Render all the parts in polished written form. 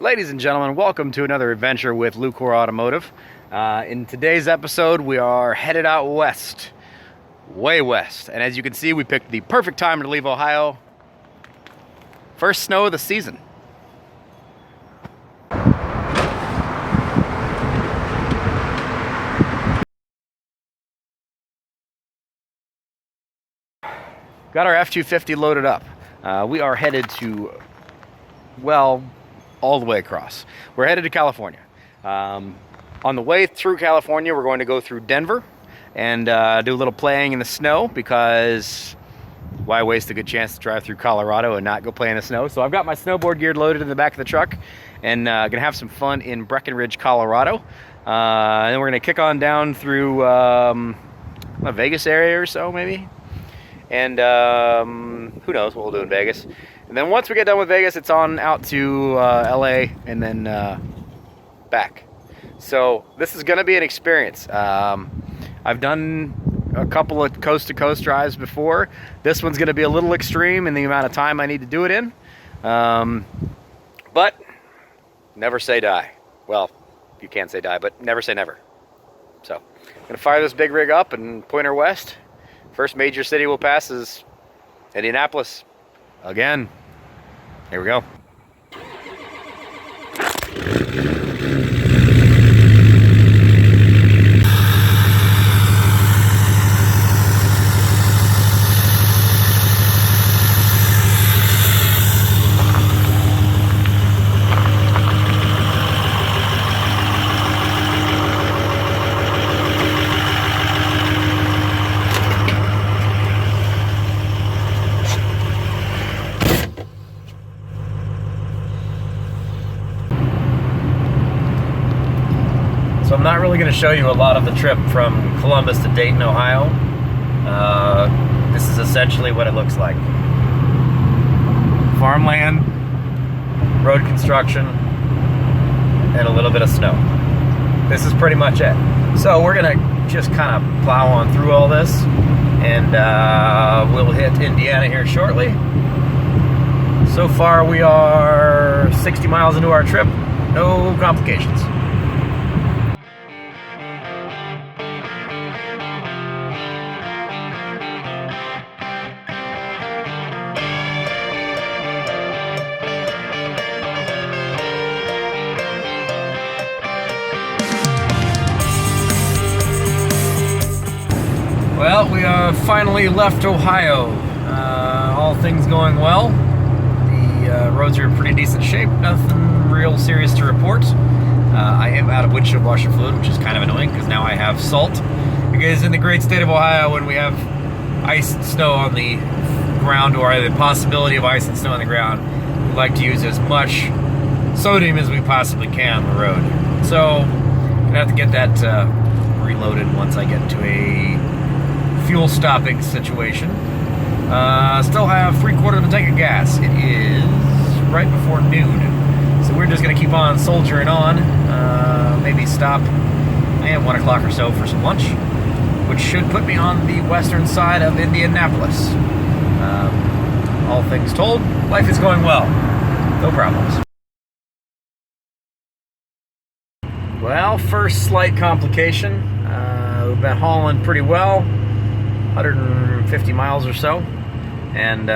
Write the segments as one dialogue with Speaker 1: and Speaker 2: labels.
Speaker 1: Ladies and gentlemen, welcome to another adventure with Lucore Automotive. In today's episode, we are headed out west, way west. And as you can see, we picked the perfect time to leave Ohio. First snow of the season. Got our F-250 loaded up. We are headed to, well, all the way across. We're headed to California. On the way through California, we're going to go through Denver and do a little playing in the snow, because why waste a good chance to drive through Colorado and not go play in the snow? So I've got my snowboard gear loaded in the back of the truck, and gonna have some fun in Breckenridge, Colorado. And then we're gonna kick on down through a Vegas area or so, maybe. And who knows what we'll do in Vegas. And then once we get done with Vegas, it's on out to LA and then back. So this is going to be an experience. I've done a couple of coast-to-coast drives before. This one's going to be a little extreme in the amount of time I need to do it in. But never say die. Well, you can't say die, but never say never. So I'm going to fire this big rig up and point her west. First major city we'll pass is Indianapolis. Again. Here we go. So I'm not really going to show you a lot of the trip from Columbus to Dayton, Ohio. This is essentially what it looks like. Farmland, road construction, and a little bit of snow. This is pretty much it. So we're going to just kind of plow on through all this, and we'll hit Indiana here shortly. So far we are 60 miles into our trip, no complications. Well, we finally left Ohio. All things going well. The roads are in pretty decent shape. Nothing real serious to report. I am out of windshield washer fluid, which is kind of annoying because now I have salt. Because in the great state of Ohio, when we have ice and snow on the ground, or the possibility of ice and snow on the ground, we like to use as much sodium as we possibly can on the road. So I'm gonna have to get that reloaded once I get to a fuel stopping situation. Still have 3/4 of a tank of gas. It is right before noon, so we're just gonna keep on soldiering on. Maybe stop at 1 o'clock or so for some lunch, which should put me on the western side of Indianapolis. All things told, life is going well. No problems. Well, first slight complication. We've been hauling pretty well. 150 miles or so, and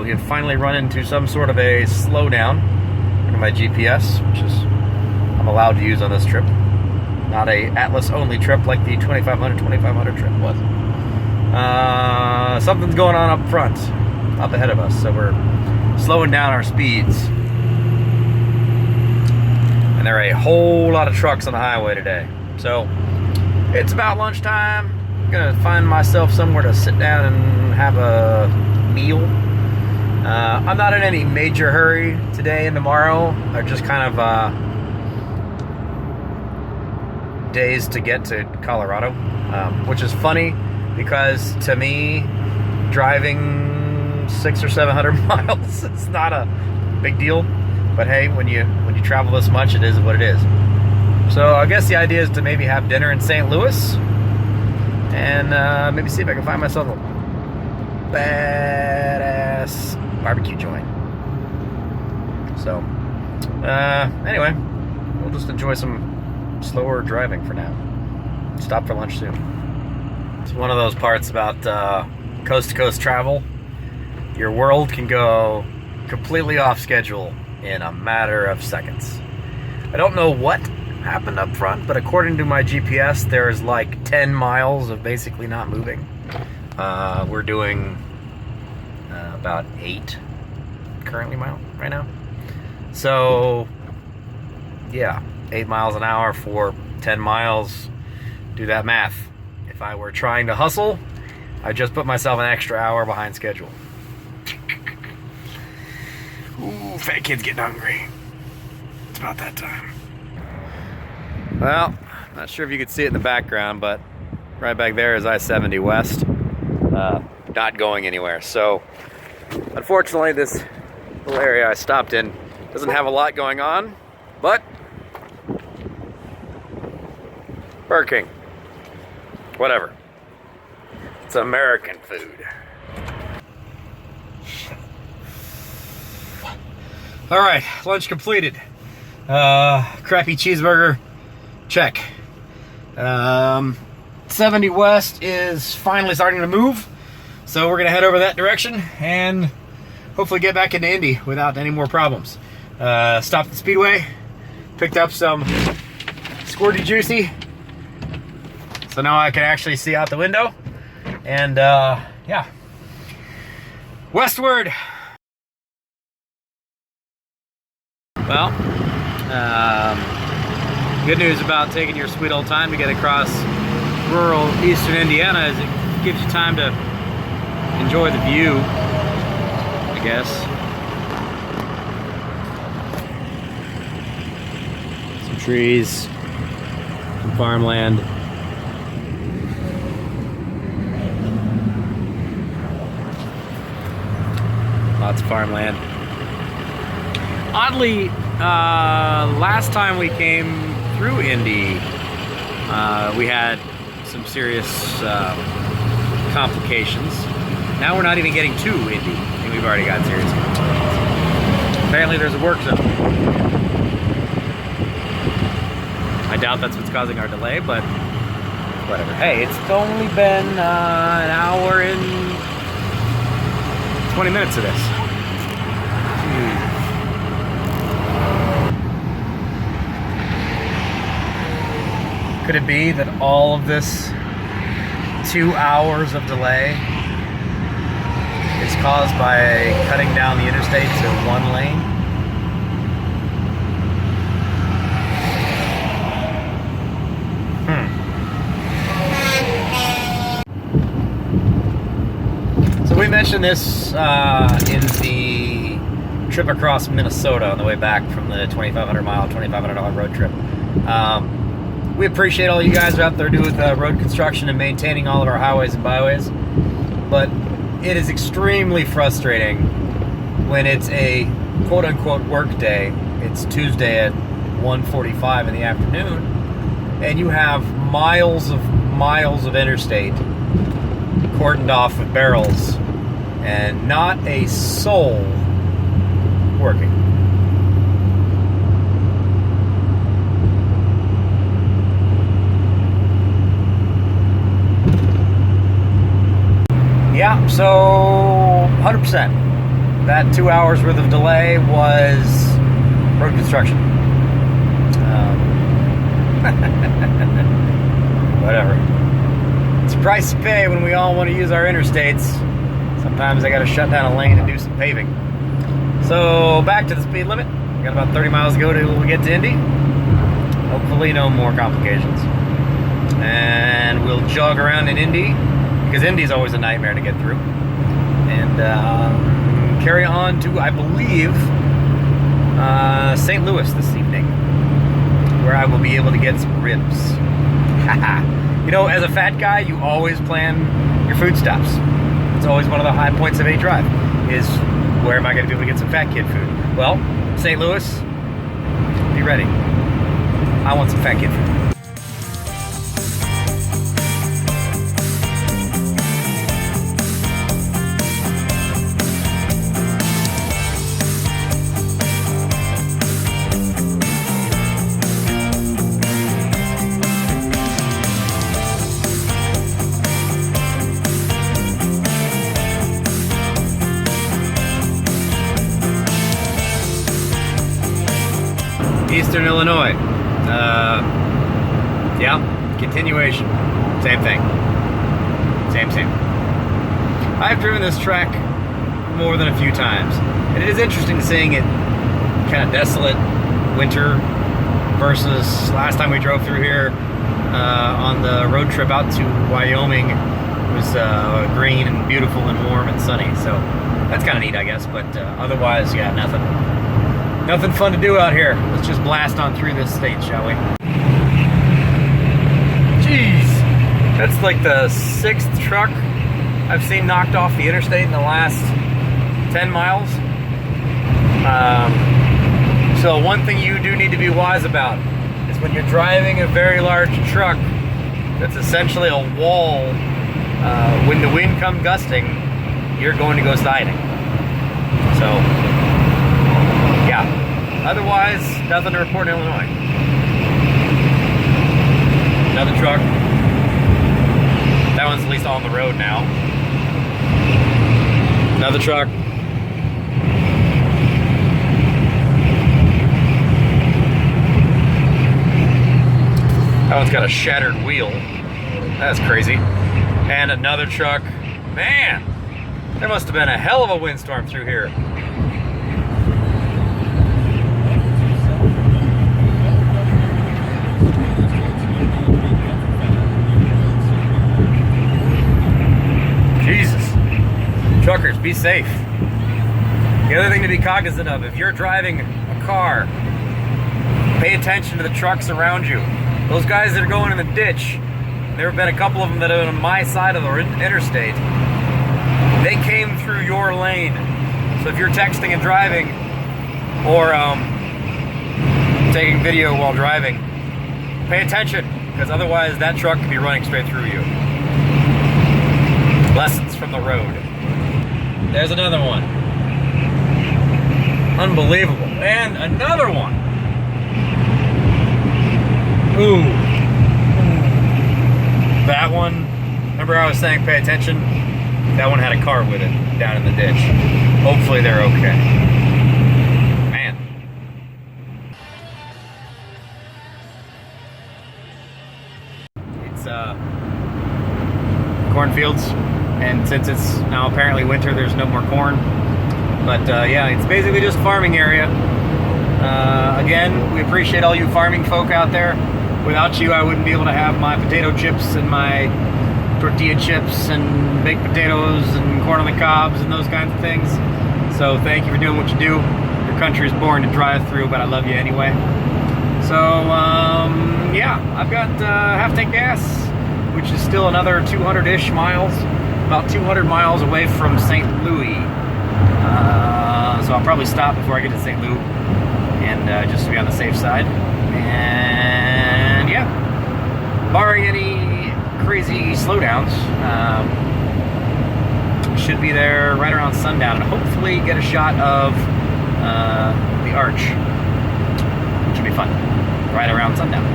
Speaker 1: we have finally run into some sort of a slowdown in my GPS, which is I'm allowed to use on this trip. Not a Atlas only trip like the 2500 trip was. Something's going on up front, up ahead of us, so we're slowing down our speeds. And there are a whole lot of trucks on the highway today. So it's about lunchtime. I'm gonna find myself somewhere to sit down and have a meal. I'm not in any major hurry today and tomorrow. They're just kind of days to get to Colorado, which is funny because to me, driving 600 or 700 miles, it's not a big deal. But hey, when you travel this much, it is what it is. So I guess the idea is to maybe have dinner in St. Louis, and maybe see if I can find myself a badass barbecue joint. So Anyway, we'll just enjoy some slower driving for now. Stop for lunch soon. It's one of those parts about coast-to-coast travel. Your world can go completely off schedule in a matter of seconds. I don't know what happened up front, but according to my GPS, there's like 10 miles of basically not moving. We're doing about 8 currently mile right now. So, yeah, 8 miles an hour for 10 miles. Do that math. If I were trying to hustle, I'd just put myself an extra hour behind schedule. Ooh, fat kid's getting hungry. It's about that time. Well, not sure if you could see it in the background, but right back there is I-70 West. Not going anywhere. So, unfortunately, this little area I stopped in doesn't have a lot going on, but Burger King. Whatever. It's American food. Alright, lunch completed. Crappy cheeseburger, check. 70 West is finally starting to move, so we're gonna head over that direction and hopefully get back into Indy without any more problems. Stopped at the Speedway, picked up some Squirty Juicy, so now I can actually see out the window, and yeah, westward. Well, good news about taking your sweet old time to get across rural eastern Indiana is it gives you time to enjoy the view, I guess. Some trees, some farmland. Lots of farmland. Oddly, last time we came through Indy, we had some serious complications. Now we're not even getting to Indy, and we've already got serious complications. Apparently there's a work zone. I doubt that's what's causing our delay, but whatever. Hey, it's only been an hour and 20 minutes of this. Could it be that all of this 2 hours of delay is caused by cutting down the interstate to one lane? So we mentioned this in the trip across Minnesota on the way back from the 2,500 mile, $2,500 road trip. We appreciate all you guys out there doing road construction and maintaining all of our highways and byways, but it is extremely frustrating when it's a quote-unquote work day. It's Tuesday at 1:45 in the afternoon, and you have miles of interstate cordoned off with barrels, and not a soul working. Yeah, so 100%. That 2 hours worth of delay was road construction. Whatever. It's a price to pay when we all want to use our interstates. Sometimes I got to shut down a lane and do some paving. So back to the speed limit. Got about 30 miles to go till we get to Indy. Hopefully no more complications. And we'll jog around in Indy, because Indy's always a nightmare to get through. And carry on to, I believe, St. Louis this evening, where I will be able to get some ribs. You know, as a fat guy, you always plan your food stops. It's always one of the high points of a drive, is where am I going to be able to get some fat kid food? Well, St. Louis, be ready. I want some fat kid food. Eastern Illinois. Yeah, continuation. Same thing. Same. I've driven this track more than a few times, and it is interesting seeing it kind of desolate winter versus last time we drove through here on the road trip out to Wyoming. It was green and beautiful and warm and sunny, so that's kind of neat, I guess. But otherwise, yeah, nothing fun to do out here. Let's just blast on through this state, shall we? Jeez, that's like the 6th truck I've seen knocked off the interstate in the last 10 miles. So one thing you do need to be wise about is when you're driving a very large truck that's essentially a wall, when the wind comes gusting, you're going to go sliding. So, yeah. Otherwise, nothing to report in Illinois. Another truck. That one's at least on the road now. Another truck. That one's got a shattered wheel. That's crazy. And another truck. Man, there must have been a hell of a windstorm through here. Jesus. Truckers, be safe. The other thing to be cognizant of, if you're driving a car, pay attention to the trucks around you. Those guys that are going in the ditch, there have been a couple of them that are on my side of the interstate. They came through your lane. So if you're texting and driving, or taking video while driving, pay attention, because otherwise that truck could be running straight through you. Lessons from the road. There's another one. Unbelievable. And another one. Ooh. That one, remember I was saying pay attention? That one had a car with it down in the ditch. Hopefully they're okay. Man. It's cornfields, and since it's now apparently winter, there's no more corn. But yeah, it's basically just farming area. Again, we appreciate all you farming folk out there. Without you, I wouldn't be able to have my potato chips and my tortilla chips and baked potatoes and corn on the cobs and those kinds of things. So thank you for doing what you do. Your country is boring to drive through, but I love you anyway. So yeah, I've got half tank gas, which is still another 200-ish miles, about 200 miles away from St. Louis. So I'll probably stop before I get to St. Louis, and just to be on the safe side. And yeah, barring any crazy slowdowns, should be there right around sundown, and hopefully get a shot of the arch, which will be fun, right around sundown.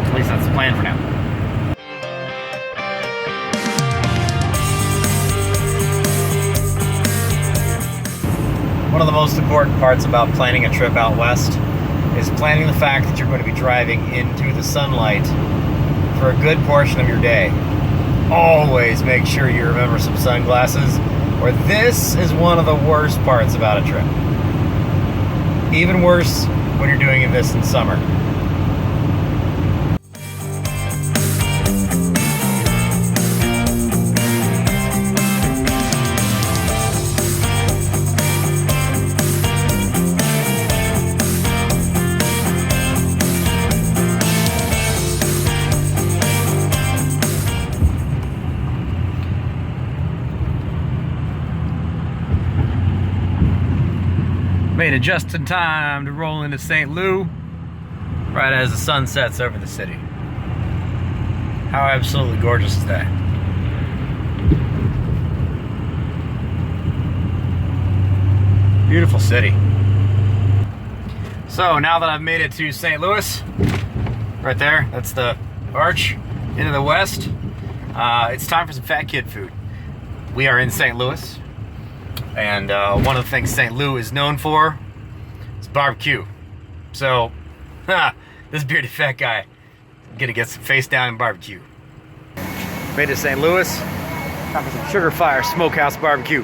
Speaker 1: At least that's the plan for now. One of the most important parts about planning a trip out west is planning the fact that you're going to be driving into the sunlight for a good portion of your day. Always make sure you remember some sunglasses, or this is one of the worst parts about a trip. Even worse when you're doing this in summer. Made it just in time to roll into St. Louis right as the sun sets over the city. How absolutely gorgeous is that? Beautiful city. So now that I've made it to St. Louis, right there, that's the arch into the west, it's time for some fat kid food. We are in St. Louis. And one of the things St. Louis is known for is barbecue. So, this bearded fat guy gonna get some face down and barbecue. Made it to St. Louis. Time for some Sugar Fire Smokehouse barbecue.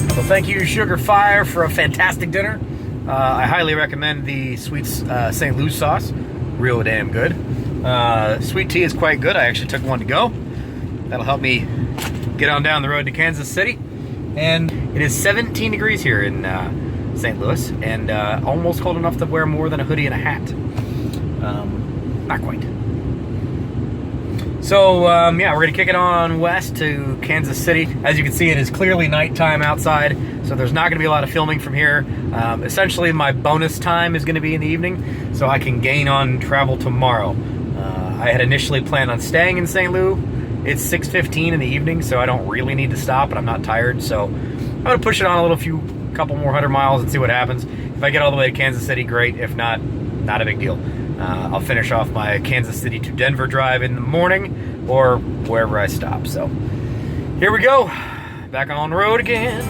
Speaker 1: So thank you, Sugar Fire, for a fantastic dinner. I highly recommend the sweet St. Louis sauce. Real damn good. Sweet tea is quite good. I actually took one to go. That'll help me get on down the road to Kansas City. And it is 17 degrees here in St. Louis, and almost cold enough to wear more than a hoodie and a hat. Not quite. So, yeah, we're going to kick it on west to Kansas City. As you can see, it is clearly nighttime outside, so there's not going to be a lot of filming from here. Essentially, my bonus time is going to be in the evening, so I can gain on travel tomorrow. I had initially planned on staying in St. Louis. It's 6:15 in the evening, so I don't really need to stop, and I'm not tired, so I'm going to push it on a couple more 100 miles and see what happens. If I get all the way to Kansas City, great. If not, not a big deal. I'll finish off my Kansas City to Denver drive in the morning or wherever I stop. So here we go. Back on the road again.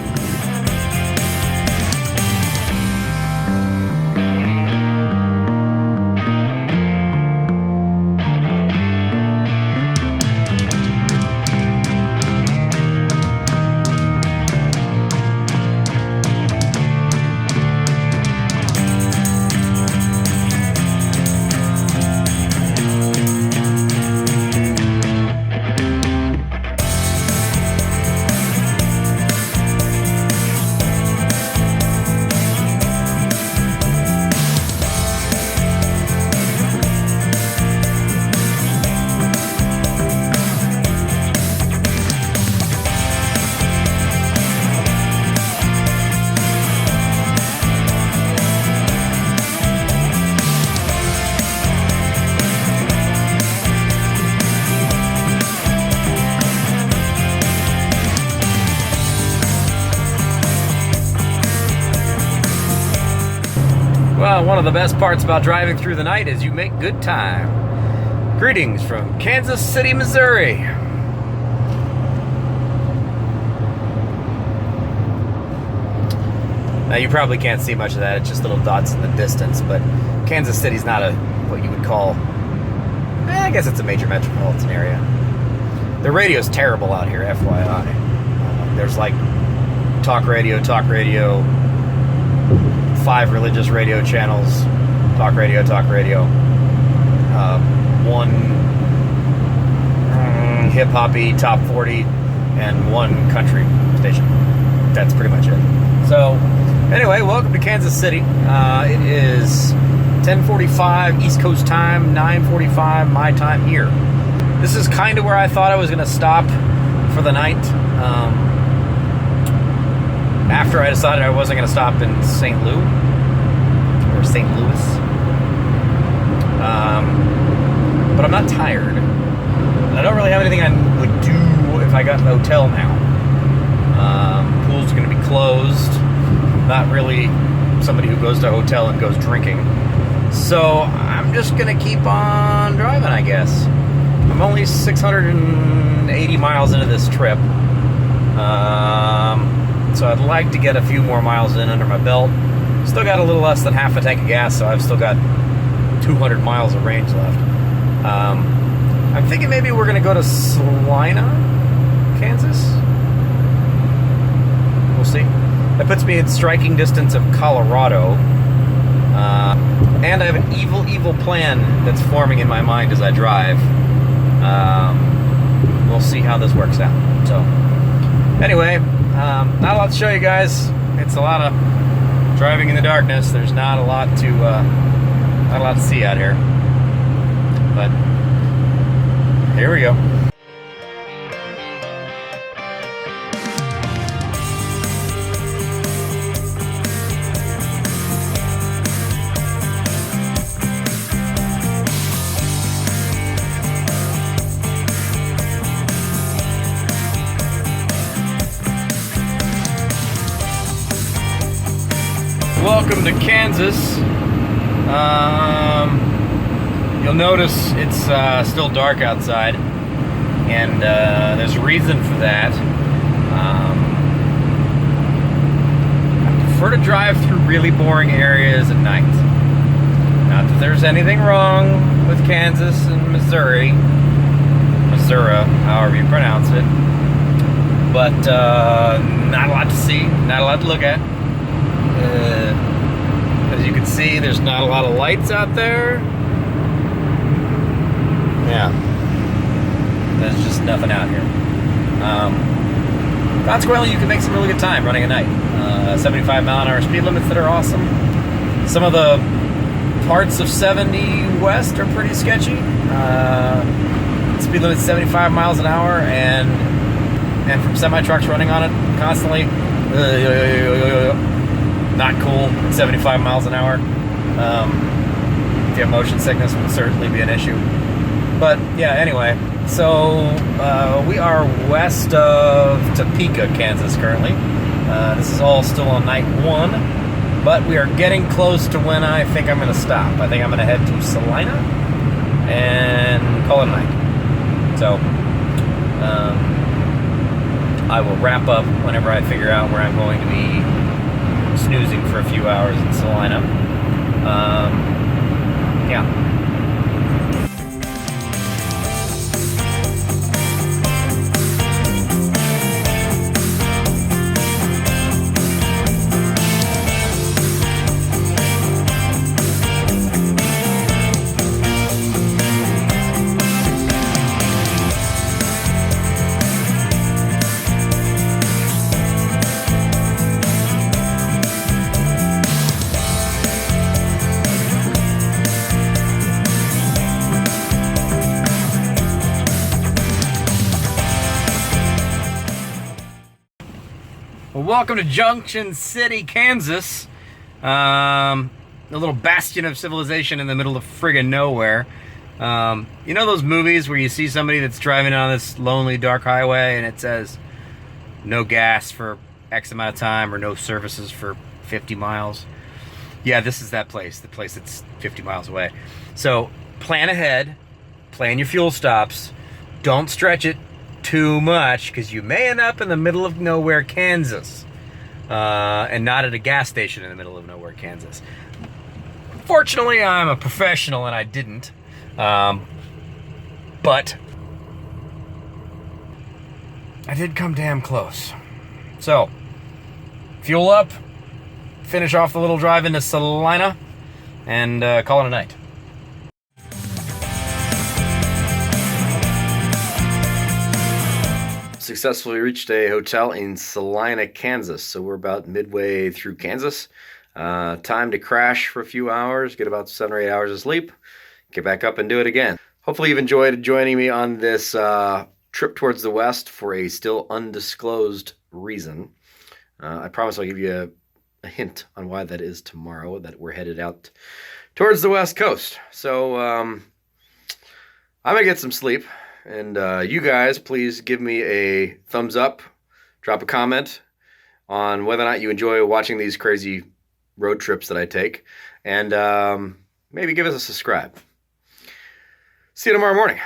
Speaker 1: Well, one of the best parts about driving through the night is you make good time. Greetings from Kansas City, Missouri. Now, you probably can't see much of that. It's just little dots in the distance, but Kansas City's not what you would call, I guess it's a major metropolitan area. The radio's terrible out here, FYI. There's like talk radio, 5 religious radio channels, talk radio, one hip-hoppy top 40, and one country station. That's pretty much it. So, anyway, welcome to Kansas City. It is 10:45 East Coast time, 9:45 my time here. This is kind of where I thought I was going to stop for the night. After I decided I wasn't going to stop in St. Louis, or St. Louis. But I'm not tired. And I don't really have anything I would do if I got in a hotel now. Pool's going to be closed. Not really somebody who goes to a hotel and goes drinking. So I'm just going to keep on driving, I guess. I'm only 680 miles into this trip. So I'd like to get a few more miles in under my belt. Still got a little less than half a tank of gas, so I've still got 200 miles of range left. I'm thinking maybe we're going to go to Salina, Kansas. We'll see. That puts me in striking distance of Colorado. And I have an evil plan that's forming in my mind as I drive. We'll see how this works out. So, anyway, not a lot to show you guys. It's a lot of driving in the darkness. There's not a lot to see out here. But here we go. Welcome to Kansas. You'll notice it's still dark outside, And there's a reason for that. I prefer to drive through really boring areas at night. Not that there's anything wrong with Kansas and Missouri, however you pronounce it, but not a lot to see, not a lot to look at. As you can see, there's not a lot of lights out there. Yeah, there's just nothing out here. Consequently, you can make some really good time running at night. 75 mile an hour speed limits that are awesome. Some of the parts of 70 West are pretty sketchy. Speed limit's 75 miles an hour, and from semi-trucks running on it constantly, not cool at 75 miles an hour. If you have motion sickness, would certainly be an issue. But yeah, anyway, so we are west of Topeka, Kansas currently. This is all still on night 1, but we are getting close to when I think I'm going to stop. I think I'm going to head to Salina and call it a night. So I will wrap up whenever I figure out where I'm going to be snoozing for a few hours in Salina. Yeah. Well, welcome to Junction City, Kansas. A little bastion of civilization in the middle of friggin' nowhere. You know those movies where you see somebody that's driving on this lonely, dark highway and it says no gas for X amount of time or no services for 50 miles? Yeah, this is that place, the place that's 50 miles away. So plan ahead, plan your fuel stops, don't stretch it too much, because you may end up in the middle of nowhere, Kansas, and not at a gas station in the middle of nowhere, Kansas. Fortunately, I'm a professional and I didn't, but I did come damn close. So, fuel up, finish off the little drive into Salina, and call it a night. Successfully reached a hotel in Salina, Kansas. So we're about midway through Kansas. Time to crash for a few hours, get about 7 or 8 hours of sleep, get back up and do it again. Hopefully you've enjoyed joining me on this trip towards the west for a still undisclosed reason. I promise I'll give you a hint on why that is tomorrow, that we're headed out towards the west coast. So I'm going to get some sleep. And you guys, please give me a thumbs up, drop a comment on whether or not you enjoy watching these crazy road trips that I take, and maybe give us a subscribe. See you tomorrow morning.